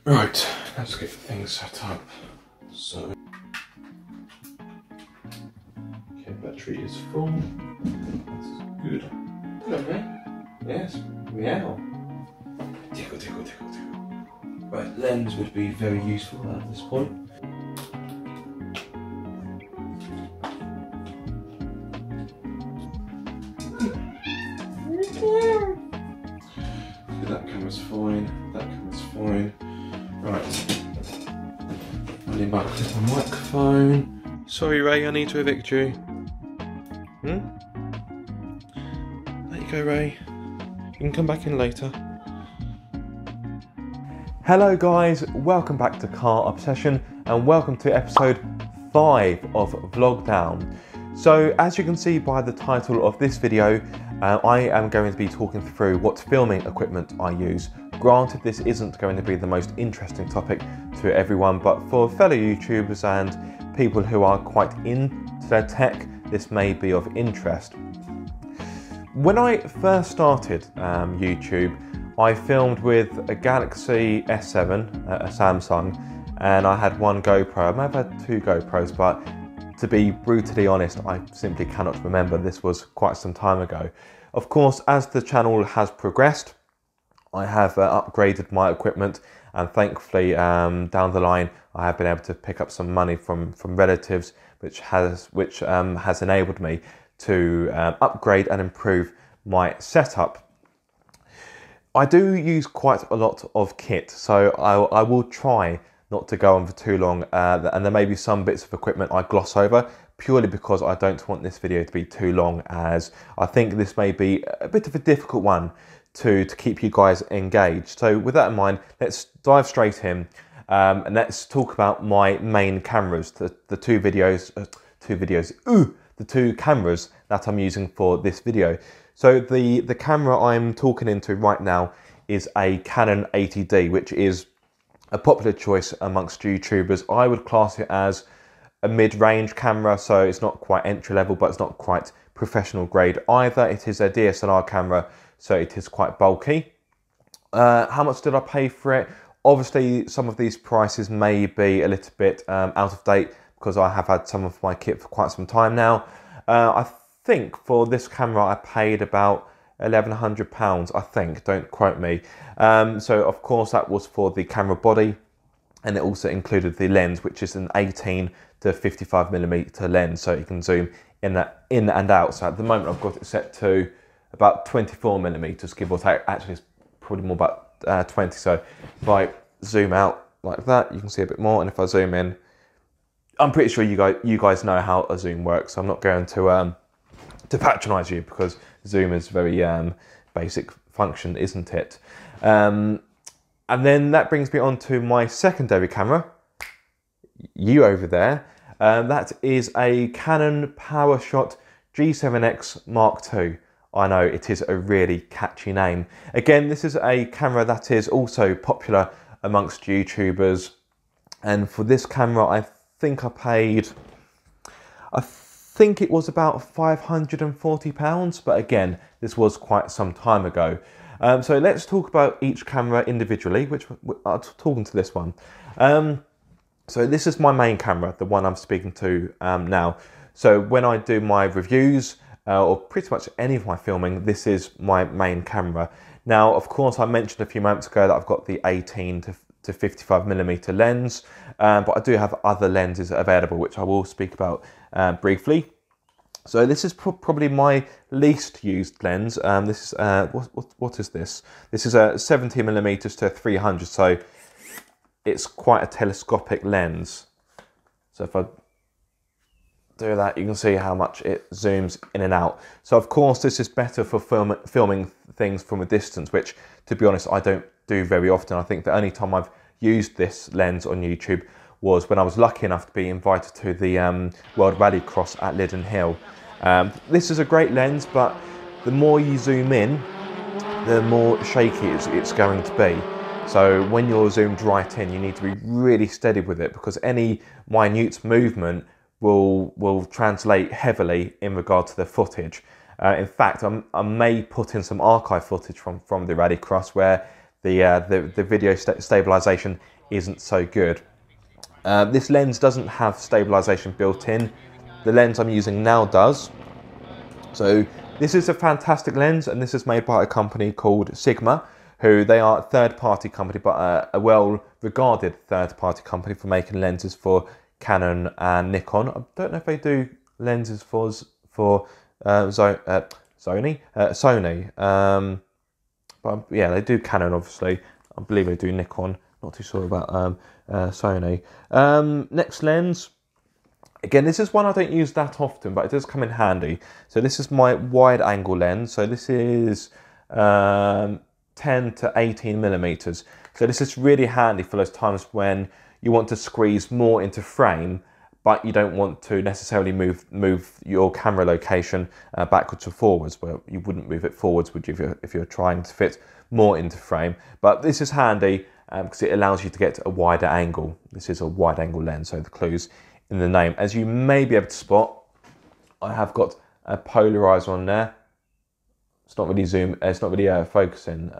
Right, let's get things set up. So, okay, battery is full. That's good. Okay. Yes. Meow. Tickle, tickle, tickle, tickle. Right, lens would be very useful at this point. That camera's fine. That camera's fine. Right. I need my microphone. Sorry, Ray, I need to evict you. There you go, Ray. You can come back in later. Hello guys, welcome back to Car Obsession and welcome to episode 5 of Vlogdown. So as you can see by the title of this video, I am going to be talking through what filming equipment I use. Granted, this isn't going to be the most interesting topic to everyone, but for fellow YouTubers and people who are quite into their tech, this may be of interest. When I first started YouTube, I filmed with a Galaxy S7, a Samsung, and I had one GoPro. I may have had 2 GoPros, but to be brutally honest, I simply cannot remember. This was quite some time ago. Of course, as the channel has progressed, I have upgraded my equipment, and thankfully down the line I have been able to pick up some money from relatives, which has enabled me to upgrade and improve my setup. I do use quite a lot of kit, so I will try not to go on for too long, and there may be some bits of equipment I gloss over, purely because I don't want this video to be too long, as I think this may be a bit of a difficult one to keep you guys engaged. So with that in mind, let's dive straight in, and let's talk about my main cameras, the two cameras that I'm using for this video. So the camera I'm talking into right now is a Canon 80D, which is a popular choice amongst YouTubers. I would class it as a mid-range camera, so it's not quite entry-level, but it's not quite professional grade either. It is a DSLR camera, so it is quite bulky. How much did I pay for it? Obviously, some of these prices may be a little bit out of date, because I have had some of my kit for quite some time now. I think for this camera I paid about £1,100, I think, don't quote me. So of course that was for the camera body, and it also included the lens, which is an 18 to 55mm lens, so you can zoom in and out. So at the moment I've got it set to about 24mm, give or take. Actually it's probably more about 20, so if I zoom out like that you can see a bit more, and if I zoom in, I'm pretty sure you guys know how a zoom works, so I'm not going to patronise you, because zoom is a very basic function, isn't it? And then that brings me on to my secondary camera, you over there. That is a Canon Powershot G7X Mark II. I know, it is a really catchy name. Again, this is a camera that is also popular amongst YouTubers, and for this camera I think I think it was about £540, but again, this was quite some time ago. So let's talk about each camera individually, which I'm talking to this one. So this is my main camera, the one I'm speaking to now. So when I do my reviews, or pretty much any of my filming, this is my main camera. Now, of course, I mentioned a few moments ago that I've got the 18 to 55mm lens, but I do have other lenses available, which I will speak about briefly. So this is probably my least used lens. This is what is this? This is a 70mm to 300, so it's quite a telescopic lens. So if I do that, you can see how much it zooms in and out. So of course this is better for filming things from a distance, which, to be honest, I don't do very often. I think the only time I've used this lens on YouTube was when I was lucky enough to be invited to the World Rallycross at Lydden Hill. This is a great lens, but the more you zoom in, the more shaky it's going to be. So when you're zoomed right in, you need to be really steady with it, because any minute movement will translate heavily in regard to the footage. In fact, I may put in some archive footage from the Rallycross where the video stabilization isn't so good. This lens doesn't have stabilization built in. The lens I'm using now does. So this is a fantastic lens, and this is made by a company called Sigma, who they are a third-party company, but a well-regarded third-party company for making lenses for Canon and Nikon. I don't know if they do lenses for Sony. But yeah, they do Canon, obviously. I believe they do Nikon. Not too sure about Sony. Next lens. Again, this is one I don't use that often, but it does come in handy. So this is my wide angle lens. So this is 10 to 18 millimeters. So this is really handy for those times when you want to squeeze more into frame, but you don't want to necessarily move your camera location backwards or forwards. Well, you wouldn't move it forwards, would you, if you're trying to fit more into frame? But this is handy because it allows you to get a wider angle. This is a wide angle lens, so the clue's in the name. As you may be able to spot, I have got a polarizer on there. It's not really focusing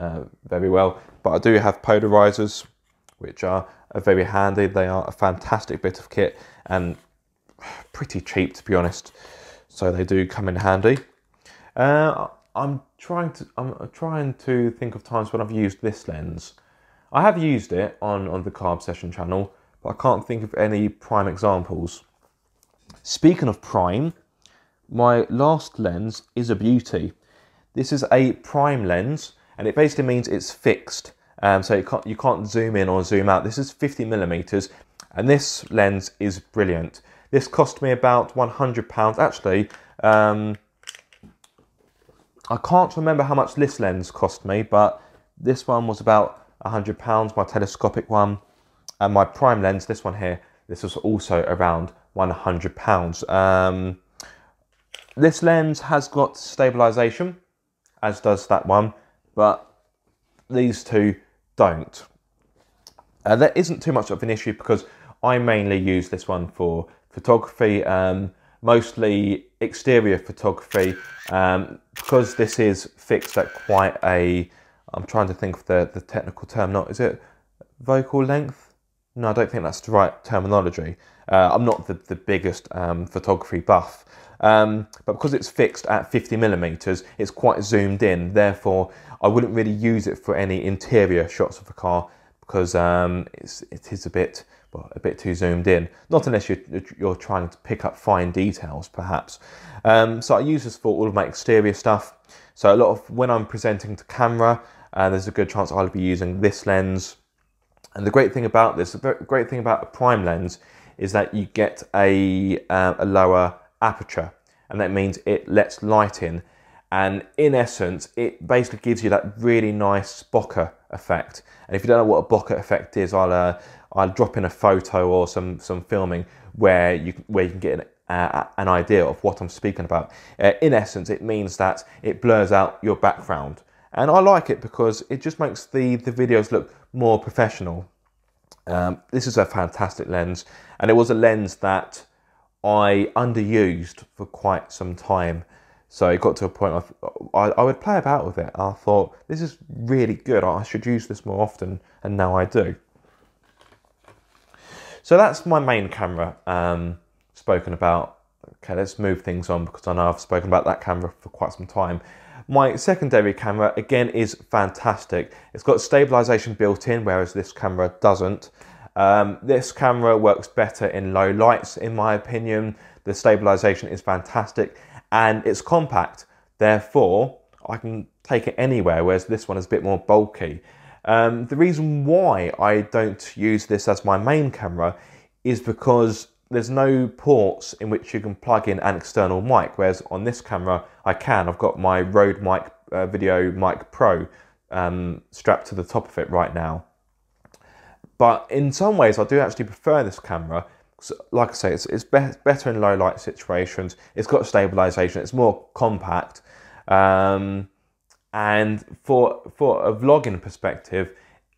very well, but I do have polarizers, which are very handy. They are a fantastic bit of kit and pretty cheap, to be honest. So they do come in handy. I'm trying to think of times when I've used this lens. I have used it on the Carb Session channel, but I can't think of any prime examples. Speaking of prime, my last lens is a beauty. This is a prime lens, and it basically means it's fixed. So you can't zoom in or zoom out. This is 50 millimeters, and this lens is brilliant. This cost me about £100. Actually, I can't remember how much this lens cost me, but this one was about £100, my telescopic one. And my prime lens, this one here, this was also around £100. This lens has got stabilization, as does that one, but these two don't. That isn't too much of an issue because I mainly use this one for photography, mostly exterior photography, because this is fixed at quite a, I'm trying to think of the technical term, is it focal length? No, I don't think that's the right terminology. I'm not the biggest photography buff, but because it's fixed at 50 millimeters, it's quite zoomed in. Therefore, I wouldn't really use it for any interior shots of the car because it is a bit too zoomed in. Not unless you're trying to pick up fine details, perhaps. So I use this for all of my exterior stuff. So a lot of when I'm presenting to camera, there's a good chance I'll be using this lens. And the great thing about this, the great thing about a prime lens, is that you get a lower aperture, and that means it lets light in. And in essence, it basically gives you that really nice bokeh effect. And if you don't know what a bokeh effect is, I'll drop in a photo or some filming where you can get an idea of what I'm speaking about. In essence, it means that it blurs out your background. And I like it because it just makes the videos look more professional. This is a fantastic lens, and it was a lens that I underused for quite some time. So it got to a point of I would play about with it. I thought, this is really good, I should use this more often, and now I do. So that's my main camera spoken about. Okay, let's move things on because I know I've spoken about that camera for quite some time. My secondary camera, again, is fantastic. It's got stabilization built in, whereas this camera doesn't. This camera works better in low lights, in my opinion. The stabilization is fantastic, and it's compact. Therefore, I can take it anywhere, whereas this one is a bit more bulky. The reason why I don't use this as my main camera is because there's no ports in which you can plug in an external mic, whereas on this camera I can. I've got my Rode mic, Video Mic Pro strapped to the top of it right now. But in some ways I do actually prefer this camera. Like I say, it's better in low light situations. It's got stabilization, it's more compact. And for a vlogging perspective,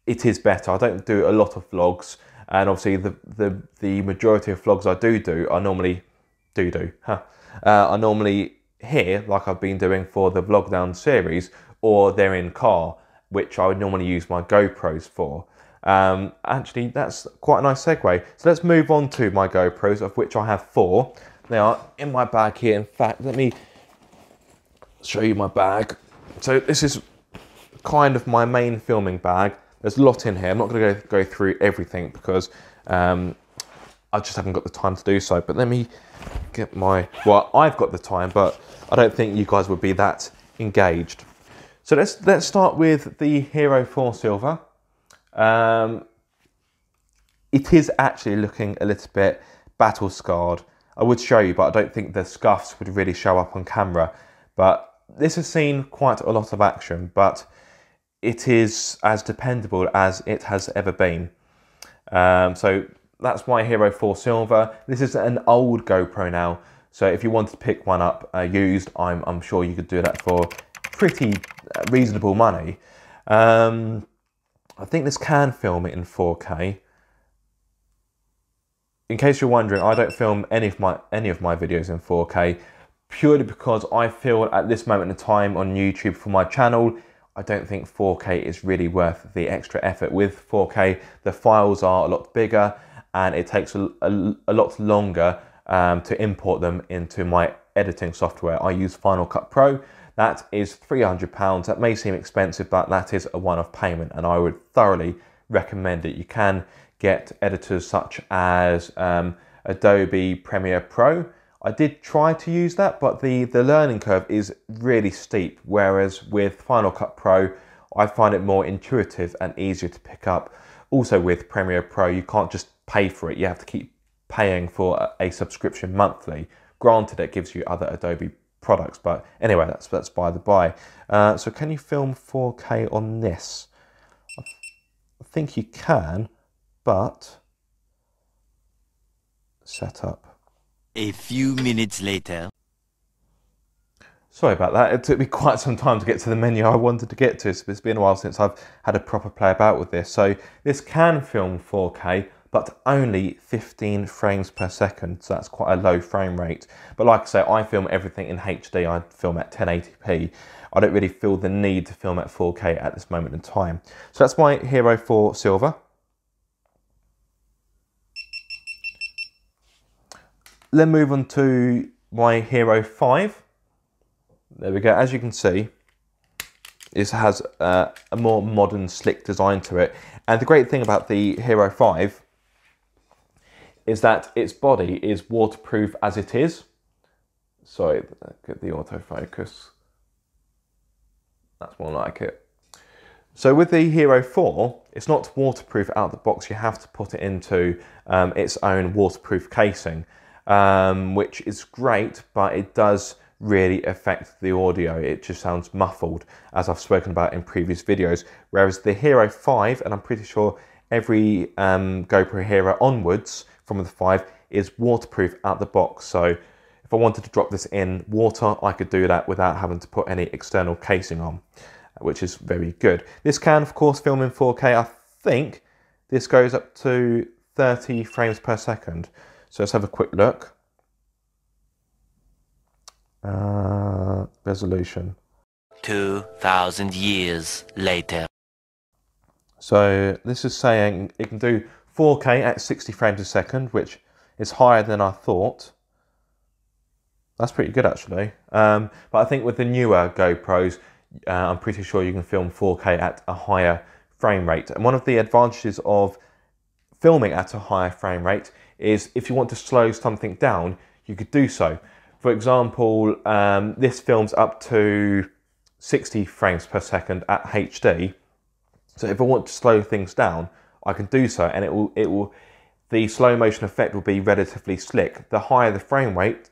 it is better. I don't do a lot of vlogs. And obviously the majority of vlogs I do are normally are normally here, like I've been doing for the Vlogdown series, or they're in car. which I would normally use my GoPros for. Actually, that's quite a nice segue. So let's move on to my GoPros, of which I have 4. They are in my bag here. In fact, let me show you my bag. So this is kind of my main filming bag. There's a lot in here. I'm not going to go through everything because I just haven't got the time to do so. But let me get my... Well, I've got the time, but I don't think you guys would be that engaged. So let's start with the Hero4 Silver. It is actually looking a little bit battle scarred. I would show you, but I don't think the scuffs would really show up on camera. But this has seen quite a lot of action, but it is as dependable as it has ever been. So that's my Hero4 Silver. This is an old GoPro now, so if you wanted to pick one up used, I'm sure you could do that for pretty reasonable money. I think this can film it in 4K. In case you're wondering, I don't film any of my videos in 4K purely because I feel at this moment in time on YouTube for my channel, I don't think 4K is really worth the extra effort. With 4K, the files are a lot bigger and it takes a lot longer to import them into my editing software. I use Final Cut Pro. That is £300. That may seem expensive, but that is a one-off payment and I would thoroughly recommend it. You can get editors such as Adobe Premiere Pro. I did try to use that, but the learning curve is really steep, whereas with Final Cut Pro, I find it more intuitive and easier to pick up. Also with Premiere Pro, you can't just pay for it. You have to keep paying for a subscription monthly. Granted, it gives you other Adobe products, but anyway, that's by the by. So can you film 4K on this? I think you can, but setup. A few minutes later. Sorry about that. It took me quite some time to get to the menu I wanted to get to, so it's been a while since I've had a proper play about with this. So this can film 4K, but only 15 frames per second, so that's quite a low frame rate. But like I say, I film everything in HD. I film at 1080p. I don't really feel the need to film at 4K at this moment in time. So that's my Hero4 Silver. Then move on to my Hero 5. There we go. As you can see, this has a more modern, slick design to it. And the great thing about the Hero 5 is that its body is waterproof as it is. Sorry, get the autofocus. That's more like it. So with the Hero 4, it's not waterproof out of the box. You have to put it into its own waterproof casing. Which is great, but it does really affect the audio. It just sounds muffled, as I've spoken about in previous videos. Whereas the Hero 5, and I'm pretty sure every GoPro Hero onwards from the 5 is waterproof out the box. So if I wanted to drop this in water, I could do that without having to put any external casing on, which is very good. This can, of course, film in 4K. I think this goes up to 30 frames per second. So let's have a quick look. Resolution. 2,000 years later. So this is saying it can do 4K at 60 frames a second, which is higher than I thought. That's pretty good actually. But I think with the newer GoPros, I'm pretty sure you can film 4K at a higher frame rate. And one of the advantages of filming at a higher frame rate is if you want to slow something down, you could do so. For example, this films up to 60 frames per second at HD. So if I want to slow things down, I can do so, and the slow motion effect will be relatively slick. The higher the frame rate,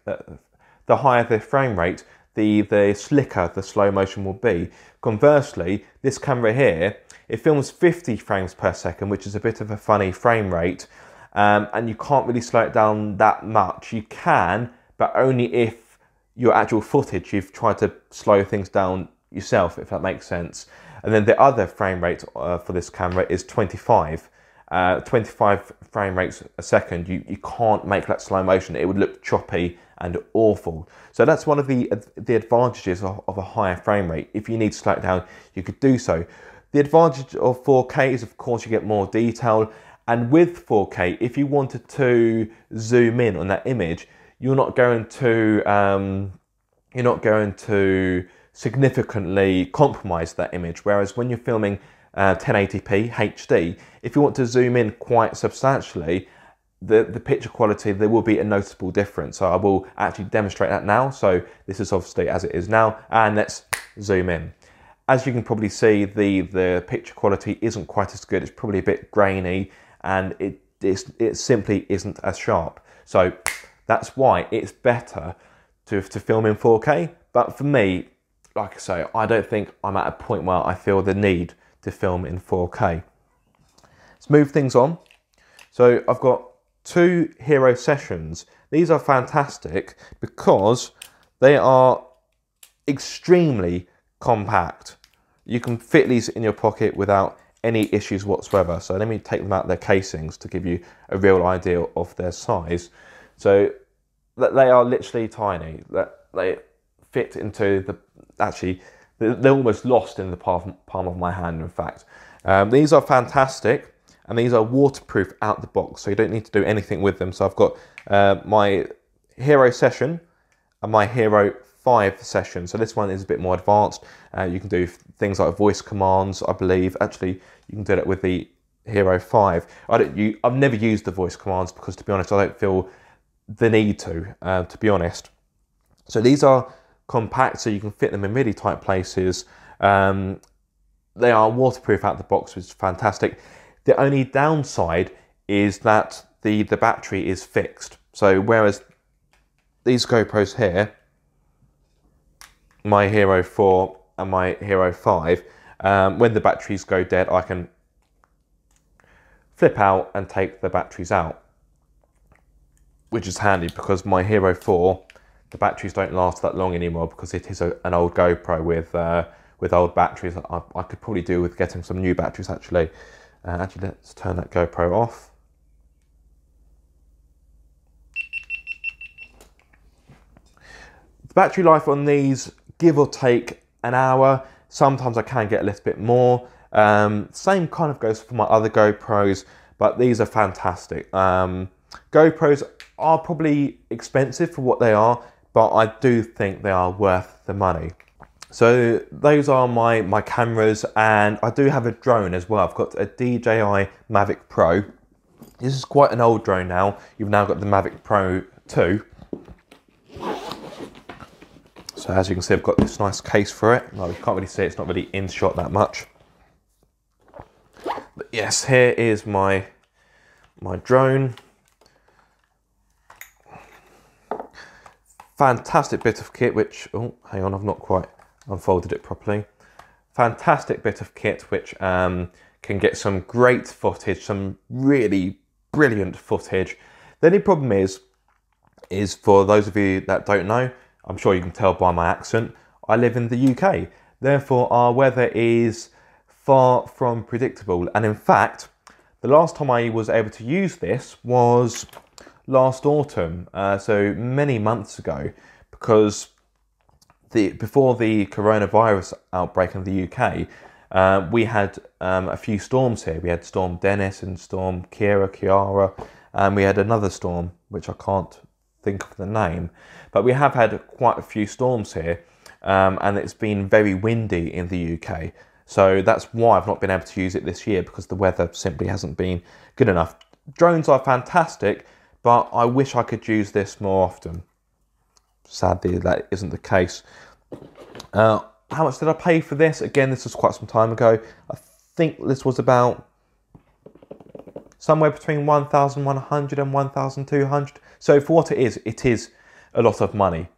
the slicker the slow motion will be. Conversely, this camera here, it films 50 frames per second, which is a bit of a funny frame rate, and you can't really slow it down that much. You can, but only if your actual footage, you've tried to slow things down yourself, if that makes sense. And then the other frame rate for this camera is 25. 25 frame rates a second. You can't make that slow motion. It would look choppy and awful. So that's one of the advantages of a higher frame rate. If you need to slow it down, you could do so. The advantage of 4K is, of course, you get more detail. And with 4K, if you wanted to zoom in on that image, you're not going to significantly compromise that image. Whereas when you're filming 1080p HD, if you want to zoom in quite substantially, the picture quality, there will be a noticeable difference. So I will actually demonstrate that now. So this is obviously as it is now, and let's zoom in. As you can probably see, the picture quality isn't quite as good. It's probably a bit grainy, and it simply isn't as sharp. So that's why it's better to film in 4K. But for me, like I say, I don't think I'm at a point where I feel the need to film in 4K. Let's move things on. So I've got 2 Hero sessions. These are fantastic because they are extremely compact. You can fit these in your pocket without any issues whatsoever. So let me take them out of their casings to give you a real idea of their size. So they are literally tiny. They fit into the, actually, they're almost lost in the palm of my hand, in fact. These are fantastic, and these are waterproof out the box, so you don't need to do anything with them. So I've got my Hero session and my Hero 5 session. So this one is a bit more advanced. You can do things like voice commands, I believe. Actually, you can do that with the Hero 5. I've never used the voice commands because, to be honest, I don't feel the need to be honest. So these are compact, so you can fit them in really tight places. They are waterproof out the box, which is fantastic. The only downside is that the battery is fixed. So whereas these GoPros here, my Hero 4 and my Hero 5, when the batteries go dead, I can flip out and take the batteries out, which is handy because my Hero 4, the batteries don't last that long anymore because it is an old GoPro with old batteries. I could probably do with getting some new batteries actually. Actually, let's turn that GoPro off. The battery life on these, give or take an hour. Sometimes I can get a little bit more. Same kind of goes for my other GoPros, but these are fantastic. GoPros are probably expensive for what they are, but I do think they are worth the money. So those are my cameras, and I do have a drone as well. I've got a DJI Mavic Pro. This is quite an old drone now. You've now got the Mavic Pro 2. So as you can see, I've got this nice case for it. Well, you can't really see it, it's not really in shot that much. But yes, here is my drone. Fantastic bit of kit, which, oh, hang on, I've not quite unfolded it properly. Fantastic bit of kit, which can get some great footage, some really brilliant footage. The only problem is for those of you that don't know, I'm sure you can tell by my accent, I live in the UK. Therefore, our weather is far from predictable. And in fact, the last time I was able to use this was last autumn, so many months ago, because before the coronavirus outbreak in the UK, we had a few storms here. We had Storm Dennis and Storm Kiara, and we had another storm, which I can't think of the name. But we have had quite a few storms here, and it's been very windy in the UK. So that's why I've not been able to use it this year, because the weather simply hasn't been good enough. Drones are fantastic, but I wish I could use this more often. Sadly, that isn't the case. How much did I pay for this? Again, this was quite some time ago. I think this was about somewhere between 1,100 and 1,200. So for what it is a lot of money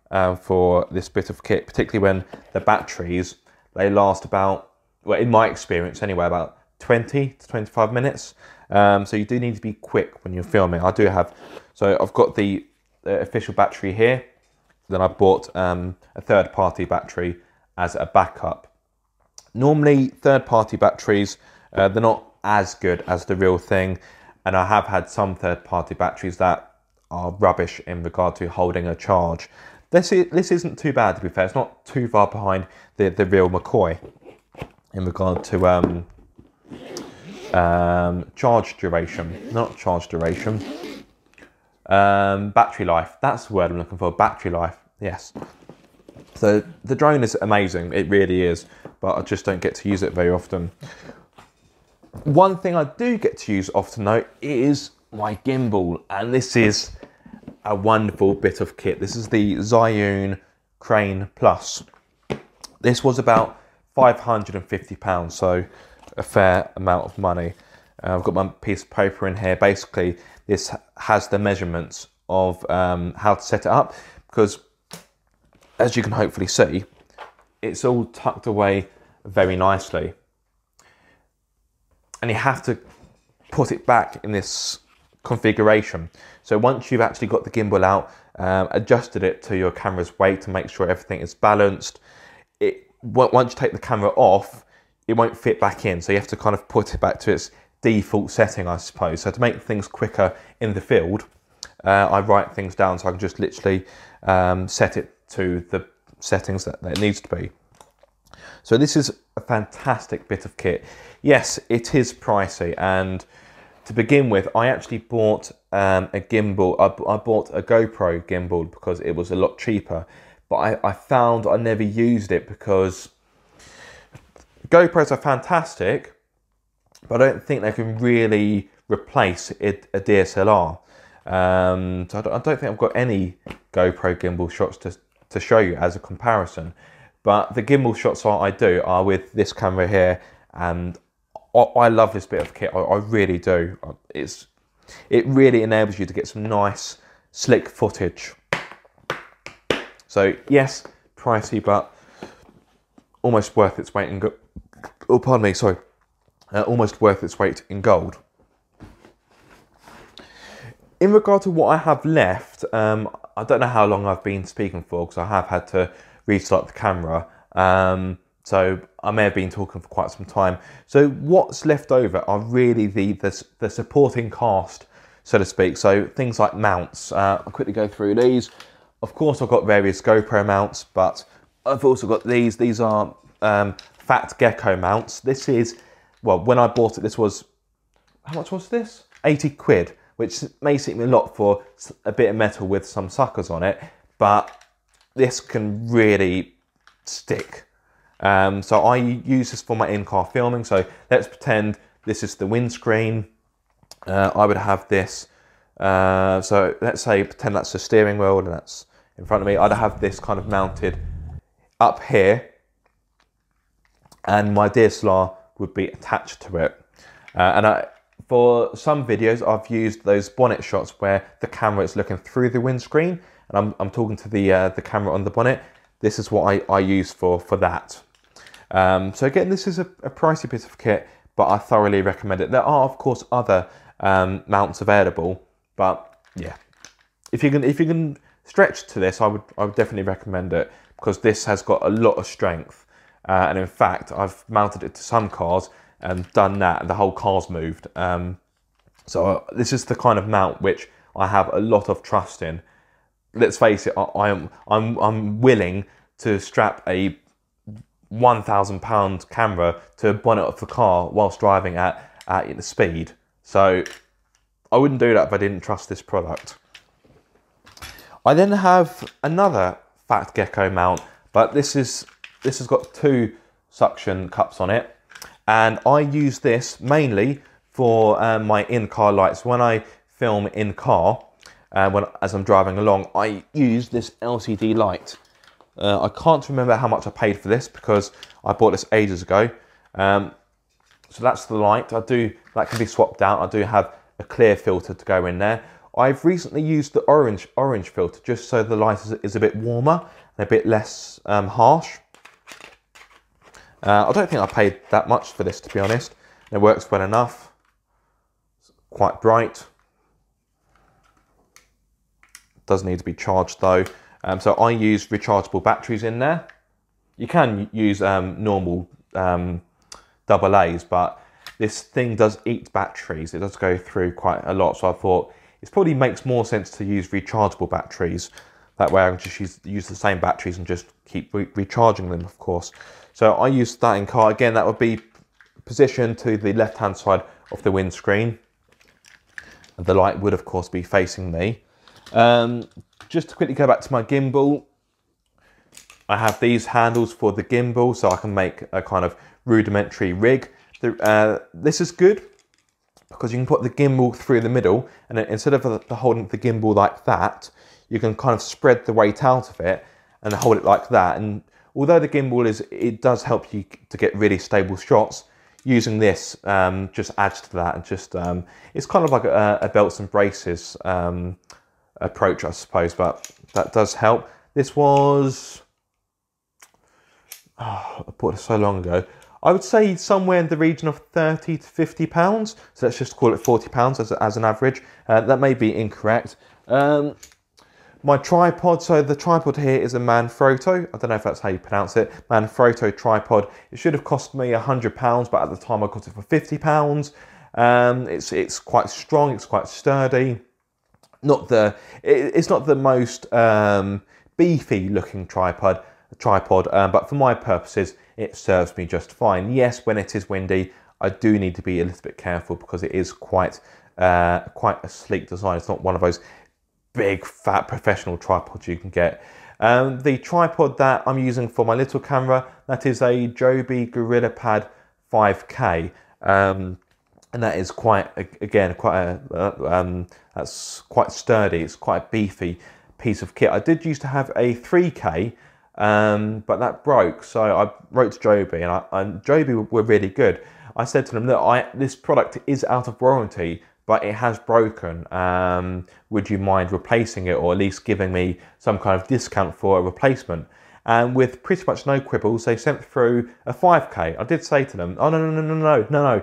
for this bit of kit, particularly when the batteries, they last about, well, in my experience anyway, about 20 to 25 minutes. So you do need to be quick when you're filming. So I've got the official battery here. Then I bought a third-party battery as a backup. Normally, third-party batteries, they're not as good as the real thing. And I have had some third-party batteries that are rubbish in regard to holding a charge. This isn't too bad, to be fair. It's not too far behind the real McCoy. in regard to charge duration, not charge duration, battery life. That's the word I'm looking for, battery life, yes. So the drone is amazing, it really is, but I just don't get to use it very often. One thing I do get to use often though is my gimbal, and this is a wonderful bit of kit. This is the Zhiyun Crane Plus. This was about £550, so a fair amount of money. I've got my piece of paper in here. Basically, this has the measurements of how to set it up, because as you can hopefully see, it's all tucked away very nicely. And you have to put it back in this configuration. So once you've actually got the gimbal out, adjusted it to your camera's weight to make sure everything is balanced, once you take the camera off, it won't fit back in. So you have to kind of put it back to its default setting, I suppose. So to make things quicker in the field, I write things down so I can just literally set it to the settings that it needs to be. So this is a fantastic bit of kit. Yes, it is pricey, and to begin with, I actually bought a gimbal. I bought a GoPro gimbal because it was a lot cheaper, but I found I never used it because GoPros are fantastic, but I don't think they can really replace a DSLR. So I don't think I've got any GoPro gimbal shots to show you as a comparison. But the gimbal shots I do are with this camera here, and I love this bit of kit. I really do. It really enables you to get some nice, slick footage. So yes, pricey, but almost worth its weight in gold. Oh, pardon me. Sorry, almost worth its weight in gold. In regard to what I have left, I don't know how long I've been speaking for, because I have had to restart the camera, so I may have been talking for quite some time. So what's left over are really the supporting cast, so to speak. So things like mounts. I'll quickly go through these. Of course, I've got various GoPro mounts, but I've also got these. These are Fat Gecko mounts. This is, well, when I bought it, this was, how much was this? 80 quid, which may seem a lot for a bit of metal with some suckers on it, but this can really stick. So I use this for my in-car filming. So let's pretend this is the windscreen. I would have this. So let's say, pretend that's the steering wheel and that's in front of me. I'd have this kind of mounted up here, and my DSLR would be attached to it. For some videos, I've used those bonnet shots where the camera is looking through the windscreen, and I'm talking to the camera on the bonnet. This is what I use for that. So again, this is a pricey bit of kit, but I thoroughly recommend it. There are, of course, other mounts available, but yeah, if you can stretch to this, I would definitely recommend it, because this has got a lot of strength. And in fact, I've mounted it to some cars and done that, and the whole car's moved. So this is the kind of mount which I have a lot of trust in. Let's face it, I'm willing to strap a £1,000 camera to a bonnet of the car whilst driving at the speed. So I wouldn't do that if I didn't trust this product. I then have another Fat Gecko mount, but this has got two suction cups on it, and I use this mainly for my in-car lights. When I film in car, as I'm driving along, I use this LCD light. I can't remember how much I paid for this because I bought this ages ago. So that's the light. that can be swapped out. I do have a clear filter to go in there. I've recently used the orange filter just so the light is a bit warmer and a bit less harsh. I don't think I paid that much for this, to be honest. It works well enough. It's quite bright. Does need to be charged though. So I use rechargeable batteries in there. You can use normal AA's, but this thing does eat batteries. It does go through quite a lot. So I thought it probably makes more sense to use rechargeable batteries. That way I can just use the same batteries and just keep recharging them, of course. So I use that in car. Again, that would be positioned to the left-hand side of the windscreen. And the light would, of course, be facing me. Just to quickly go back to my gimbal, I have these handles for the gimbal, so I can make a kind of rudimentary rig. This is good because you can put the gimbal through the middle, and then instead of holding the gimbal like that, you can kind of spread the weight out of it and hold it like that. And although the gimbal it does help you to get really stable shots, using this just adds to that, and just it's kind of like a belts and braces approach, I suppose, but that does help. This was, I bought it so long ago. I would say somewhere in the region of 30 to 50 pounds. So let's just call it 40 pounds as an average. That may be incorrect. My tripod, so the tripod here is a Manfrotto. I don't know if that's how you pronounce it. Manfrotto tripod. It should have cost me £100, but at the time I got it for £50. It's quite strong, it's quite sturdy. It's not the most beefy looking tripod, but for my purposes, it serves me just fine. Yes, when it is windy, I do need to be a little bit careful because it is quite a sleek design. It's not one of those big fat professional tripods you can get. The tripod that I'm using for my little camera, that is a Joby GorillaPad 5K, and that is that's quite sturdy. It's quite a beefy piece of kit. I did used to have a 3K, but that broke, so I wrote to Joby, and Joby were really good. I said to them, look, this product is out of warranty, but it has broken. Would you mind replacing it, or at least giving me some kind of discount for a replacement? And with pretty much no quibbles, they sent through a 5K. I did say to them, oh, no.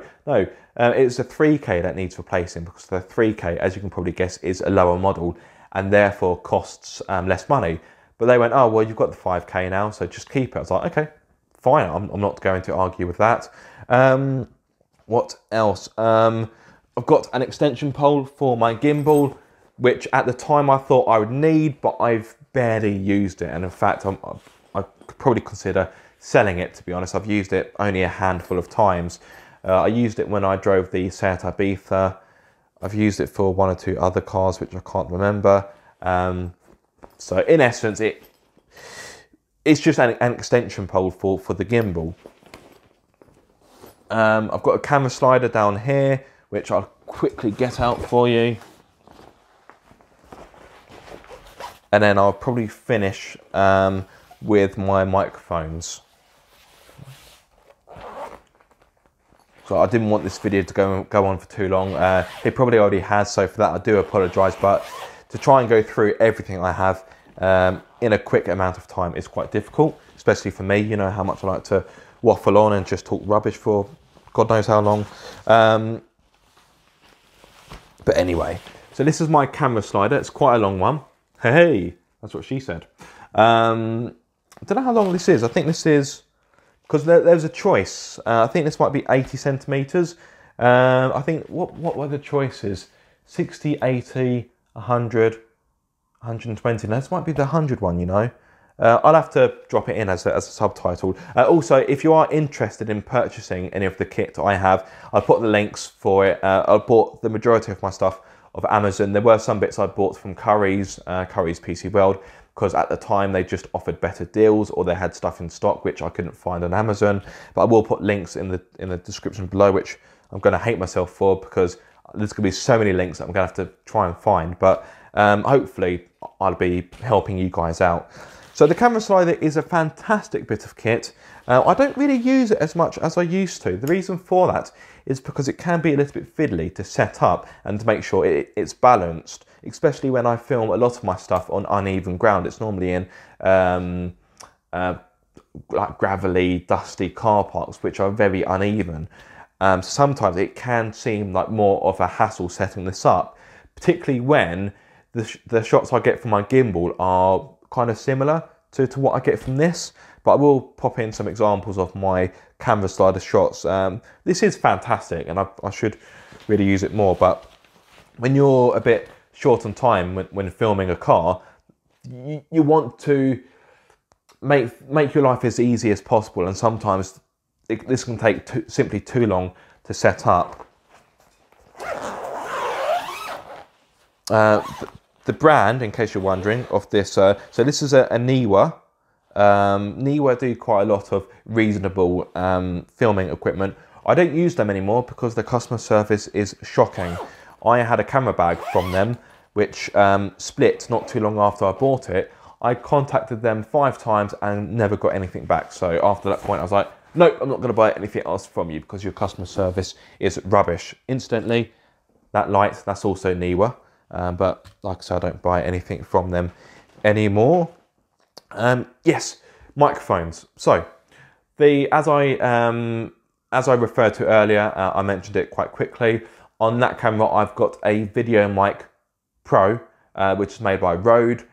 It's a 3K that needs replacing, because the 3K, as you can probably guess, is a lower model and therefore costs less money. But they went, oh, well, you've got the 5K now, so just keep it. I was like, okay, fine. I'm not going to argue with that. What else? I've got an extension pole for my gimbal, which at the time I thought I would need, but I've barely used it. And in fact, I could probably consider selling it, to be honest. I've used it only a handful of times. I used it when I drove the Seat Ibiza. I've used it for one or two other cars, which I can't remember. So in essence, it's just an extension pole for the gimbal. I've got a camera slider down here, which I'll quickly get out for you. And then I'll probably finish with my microphones. So I didn't want this video to go on for too long. It probably already has, so for that I do apologise. But to try and go through everything I have in a quick amount of time is quite difficult, especially for me. You know how much I like to waffle on and just talk rubbish for God knows how long. But anyway, so this is my camera slider. It's quite a long one. Hey, that's what she said. I don't know how long this is. I think this is, because there's a choice. I think this might be 80 centimeters. I think, what were the choices? 60, 80, 100, 120. Now, this might be the 100 one, you know. I'll have to drop it in as a subtitle. Also, if you are interested in purchasing any of the kit I have, I'll put the links for it. I bought the majority of my stuff off Amazon. There were some bits I bought from Curry's PC World, because at the time they just offered better deals, or they had stuff in stock which I couldn't find on Amazon. But I will put links in the description below, which I'm going to hate myself for, because there's going to be so many links that I'm going to have to try and find. But hopefully I'll be helping you guys out. So the camera slider is a fantastic bit of kit. I don't really use it as much as I used to. The reason for that is because it can be a little bit fiddly to set up and to make sure it's balanced, especially when I film a lot of my stuff on uneven ground. It's normally in like gravelly, dusty car parks, which are very uneven. So sometimes it can seem like more of a hassle setting this up, particularly when the shots I get from my gimbal are kind of similar to what I get from this. But I will pop in some examples of my camera slider shots. This is fantastic, and I should really use it more. But when you're a bit short on time when filming a car, you want to make your life as easy as possible, and sometimes this can take simply too long to set up. The brand, in case you're wondering, of this, so this is a Neewer. Neewer do quite a lot of reasonable filming equipment. I don't use them anymore because the customer service is shocking. I had a camera bag from them which split not too long after I bought it. I contacted them 5 times and never got anything back. So after that point I was like, nope, I'm not going to buy anything else from you because your customer service is rubbish. Instantly, that light, that's also Neewer. But like I said, I don't buy anything from them anymore. Yes, microphones. So as I referred to earlier, I mentioned it quite quickly. On that camera, I've got a Video Mic Pro, which is made by Rode.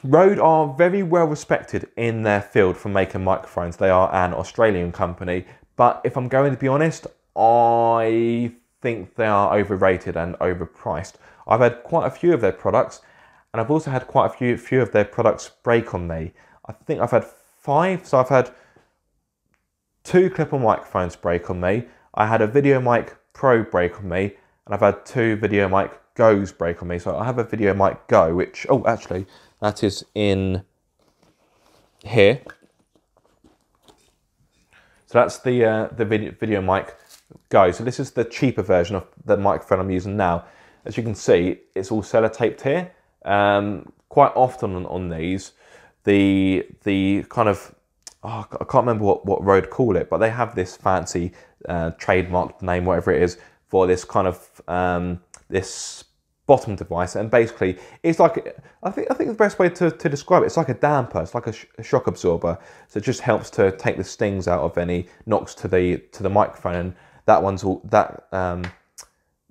Rode are very well respected in their field for making microphones. They are an Australian company, but if I'm going to be honest, I think they are overrated and overpriced. I've had quite a few of their products, and I've also had quite a few of their products break on me. I think I've had 5, so I've had 2 clip-on microphones break on me. I had a Video Mic Pro break on me, and I've had 2 Video Mic Go's break on me. So I have a Video Mic Go, which, oh, actually, that is in here. So that's the Video Mic Go. So this is the cheaper version of the microphone I'm using now. As you can see, it's all sellotaped here. Quite often on these, the kind of, oh, I can't remember what Rode call it, but they have this fancy trademarked name, whatever it is, for this kind of this bottom device. And basically, it's like, I think the best way to describe it, it's like a damper. It's like a shock absorber. So it just helps to take the stings out of any knocks to the microphone. And that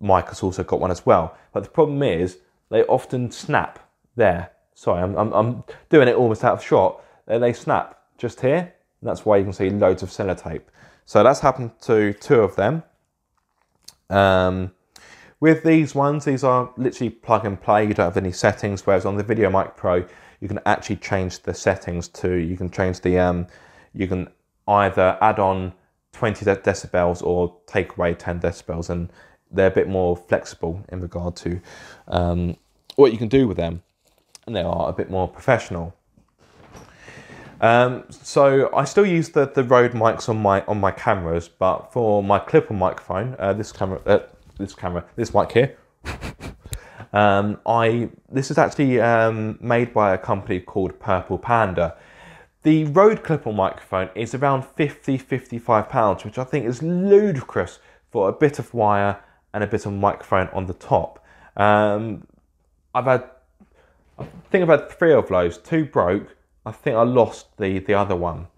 mic has also got one as well. But the problem is they often snap there. Sorry, I'm doing it almost out of shot. They snap just here. And that's why you can see loads of sellotape. So that's happened to 2 of them. With these ones, these are literally plug and play. You don't have any settings, whereas on the Video Mic Pro, you can actually change the settings to, you can change the, you can either add on 20 decibels or take away 10 decibels, and they're a bit more flexible in regard to what you can do with them, and they are a bit more professional. So I still use the Rode mics on my cameras, but for my clip-on microphone, this mic here, this is actually made by a company called Panda. The Rode clip-on microphone is around £50–55, which I think is ludicrous for a bit of wire and a bit of microphone on the top. I think I've had 3 of those. 2 broke. I think I lost the other one.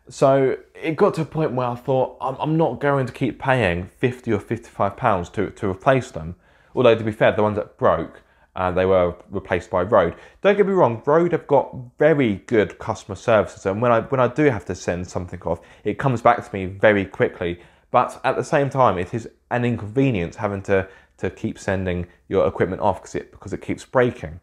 So it got to a point where I thought, I'm not going to keep paying £50 or £55 to replace them. Although, to be fair, the ones that broke, they were replaced by Rode. Don't get me wrong, Rode have got very good customer services, and when I do have to send something off, it comes back to me very quickly. But at the same time, it is an inconvenience having to keep sending your equipment off because it keeps breaking.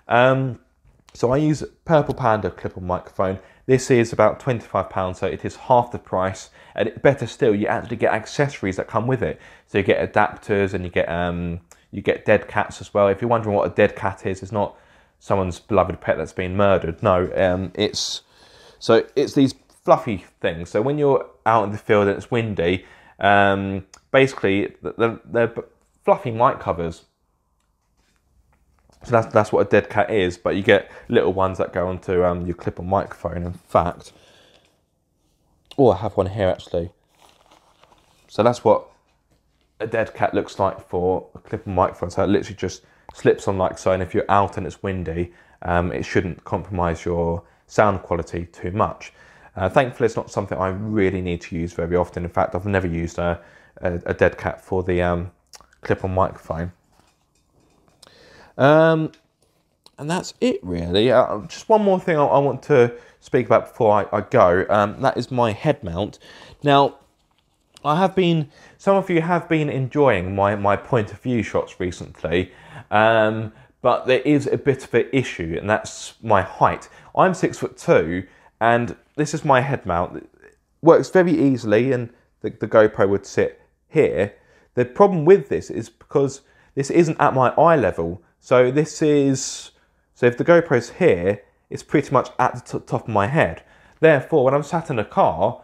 So I use Panda clip-on microphone. This is about £25, so it is half the price. And better still, you actually get accessories that come with it. So you get adapters, and you get dead cats as well. If you're wondering what a dead cat is, it's not someone's beloved pet that's been murdered. No, it's these fluffy things. So when you're out in the field and it's windy, basically they're fluffy mic covers. So that's what a dead cat is, but you get little ones that go onto your clip-on microphone. In fact, oh, I have one here actually. So that's what a dead cat looks like for a clip-on microphone. So it literally just slips on like so, and if you're out and it's windy, it shouldn't compromise your sound quality too much. Thankfully, it's not something I really need to use very often. In fact, I've never used a dead cat for the clip-on microphone. And that's it really. Just one more thing I want to speak about before I go. That is my head mount. Now, some of you have been enjoying my point of view shots recently, but but there is a bit of an issue, and that's my height. I'm 6'2", and this is my head mount. It works very easily, and the GoPro would sit here. The problem with this is because this isn't at my eye level. So if the GoPro's here, it's pretty much at the top of my head. Therefore, when I'm sat in a car,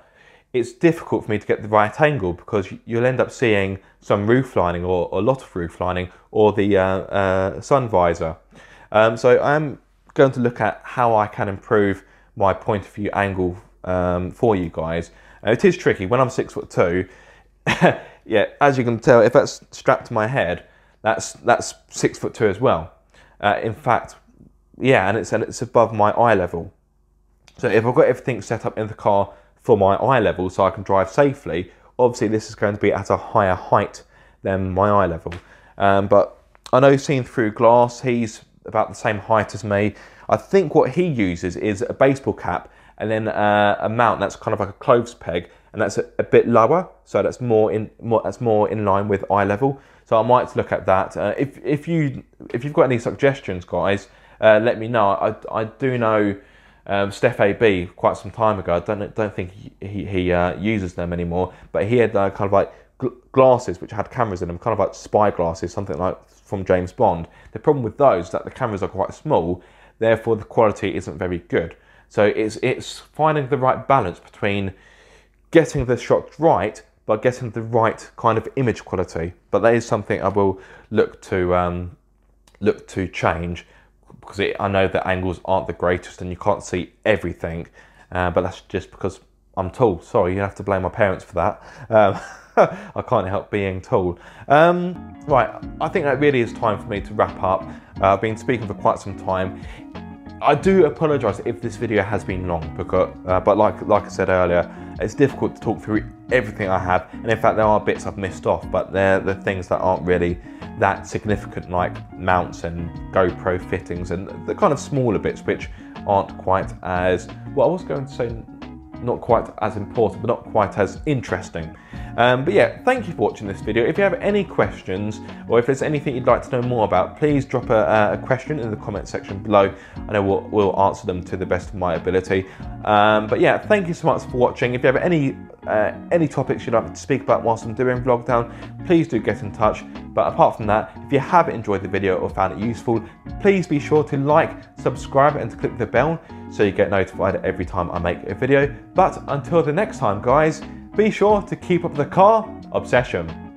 it's difficult for me to get the right angle, because you'll end up seeing some roof lining, or a lot of roof lining, or the sun visor. So I'm going to look at how I can improve my point of view angle for you guys. It is tricky. When I'm 6'2", yeah, as you can tell, if that's strapped to my head, that's 6'2" as well. In fact, yeah, and it's above my eye level. So if I've got everything set up in the car for my eye level, so I can drive safely, obviously this is going to be at a higher height than my eye level. But I know, seen through glass, he's about the same height as me. I think what he uses is a baseball cap, and then a mount that's kind of like a clothes peg, and that's a bit lower, so that's more in line with eye level. So I might look at that. If you've got any suggestions, guys, let me know. I do know Steph AB quite some time ago. I don't think he uses them anymore, but he had kind of like glasses which had cameras in them, kind of like spy glasses, something like from James Bond. The problem with those is that the cameras are quite small, therefore the quality isn't very good. So it's finding the right balance between getting the shots right, but getting the right kind of image quality. But that is something I will look to change, because I know that angles aren't the greatest and you can't see everything. But that's just because I'm tall. Sorry, you have to blame my parents for that. I can't help being tall. Right, I think that really is time for me to wrap up. I've been speaking for quite some time. I do apologise if this video has been long, because, but like I said earlier, it's difficult to talk through everything I have, and in fact there are bits I've missed off, but they're the things that aren't really that significant, like mounts and GoPro fittings, and the kind of smaller bits which aren't quite as, well, I was going to say not quite as important, but not quite as interesting. But yeah, thank you for watching this video. If you have any questions, or if there's anything you'd like to know more about, please drop a question in the comment section below. I know we'll answer them to the best of my ability. But yeah, thank you so much for watching. If you have any topics you'd like to speak about whilst I'm doing Vlogdown, please do get in touch. But apart from that, if you have enjoyed the video or found it useful, please be sure to like, subscribe, and to click the bell so you get notified every time I make a video. But until the next time, guys, be sure to keep up the car obsession.